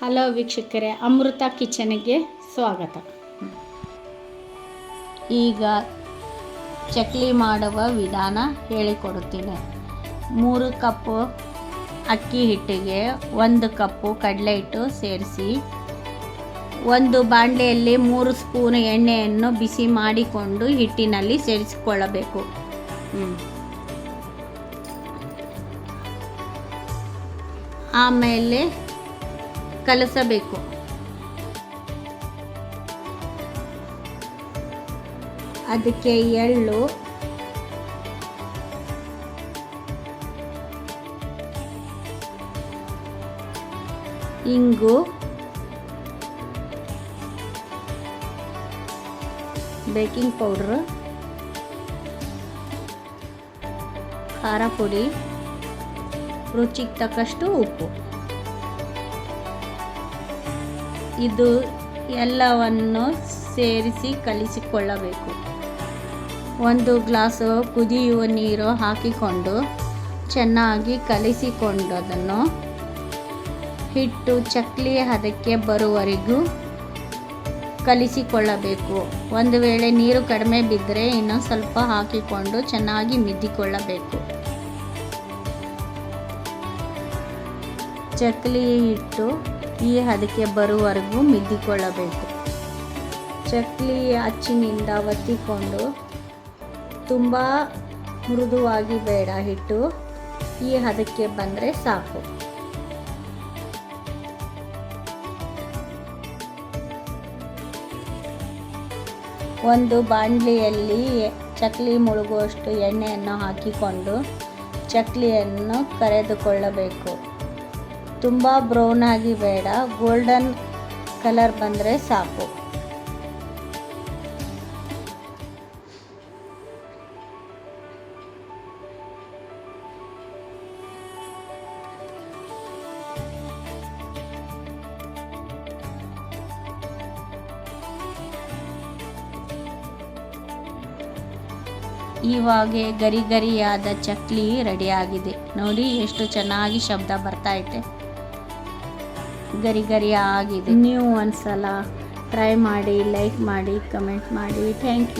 Hello ವೀಕ್ಷಕರೇ, ಅಮೃತ ಕಿಚನ್ಗೆ ಸ್ವಾಗತ. ಈಗ ಚಕ್ಲಿ ಮಾಡುವ ವಿಧಾನ ಹೇಳಿಕೊಡುತ್ತೇನೆ. 3 ಕಪ್ ಅಕ್ಕಿ ಹಿಟ್ಟಿಗೆ 1 ಕಪ್ಪು ಕಡಲೆ ಹಿಟ್ಟು ಸೇರಿಸಿ ಒಂದು ಬಾಣಲೆಯಲ್ಲಿ 3 ಸ್ಪೂನ್ ಎಣ್ಣೆಯನ್ನು ಬಿಸಿ ಮಾಡಿಕೊಂಡು ಹಿಟ್ಟಿನಲ್ಲಿ ಸೇರಿಸಿಕೊಳ್ಳಬೇಕು. ಆಮೇಲೆ ಕಲಸಬೇಕು. ಅದಕ್ಕೆ ಎಳ್ಳು, ಇಂಗು, ಬೇಕಿಂಗ್ ಪೌಡ್ರ್, ಖಾರ ಪುಡಿ, ರುಚಿಗೆ ತಕ್ಕಷ್ಟು ಉಪ್ಪು. ಇದು ಎಲ್ಲವನ್ನು ಸೇರಿಸಿ ಕಲಿಸಿಕೊಳ್ಳಬೇಕು. 1 ಗ್ಲಾಸು ಕುದಿಯುವ ನೀರು ಹಾಕಿಕೊಂಡು ಚೆನ್ನಾಗಿ ಕಲಿಸಿಕೊಂಡು ಅದನ್ನು ಹಿಟ್ಟು ಚಕ್ಲಿ ಹದಕ್ಕೆ ಬರುವವರೆಗೂ ಕಲಿಸಿಕೊಳ್ಳಬೇಕು. ಒಂದು ವೇಳೆ ನೀರು ಕಡಿಮೆ ಬಿದ್ದರೆ ಇನ್ನೂ ಸ್ವಲ್ಪ ಹಾಕಿಕೊಂಡು ಚೆನ್ನಾಗಿ ಮಿದ್ದಿಕೊಳ್ಳಬೇಕು. ಚಕ್ಲಿ ಹಿಟ್ಟು ಈ ಹದಕ್ಕೆ ಬರುವವರೆಗೂ ಮಿದ್ದಿಕೊಳ್ಳಬೇಕು. ಚಕ್ಲಿ ಅಚ್ಚಿನಿಂದ ಒತ್ತಿಕೊಂಡು, ತುಂಬ ಮೃದುವಾಗಿ ಬೇಡ, ಹಿಟ್ಟು ಈ ಹದಕ್ಕೆ ಬಂದರೆ ಸಾಕು. ಒಂದು ಬಾಣಲೆಯಲ್ಲಿ ಚಕ್ಲಿ ಮುಳುಗುವಷ್ಟು ಎಣ್ಣೆಯನ್ನು ಹಾಕಿಕೊಂಡು ಚಕ್ಲಿಯನ್ನು ಕರೆದುಕೊಳ್ಳಬೇಕು. ತುಂಬ ಬ್ರೌನ್ ಆಗಿ ಬೇಡ, ಗೋಲ್ಡನ್ ಕಲರ್ ಬಂದರೆ ಸಾಕು. ಇವಾಗ ಗರಿ ಗರಿಯಾದ ಚಕ್ಲಿ ರೆಡಿಯಾಗಿದೆ. ನೋಡಿ ಎಷ್ಟು ಚೆನ್ನಾಗಿ ಶಬ್ದ ಬರ್ತಾ ಐತೆ, ಗರಿ ಗರಿ ಆಗಿದೆ. ನೀವು ಒಂದ್ಸಲ ಟ್ರೈ ಮಾಡಿ, ಲೈಕ್ ಮಾಡಿ, ಕಮೆಂಟ್ ಮಾಡಿ. Thank you.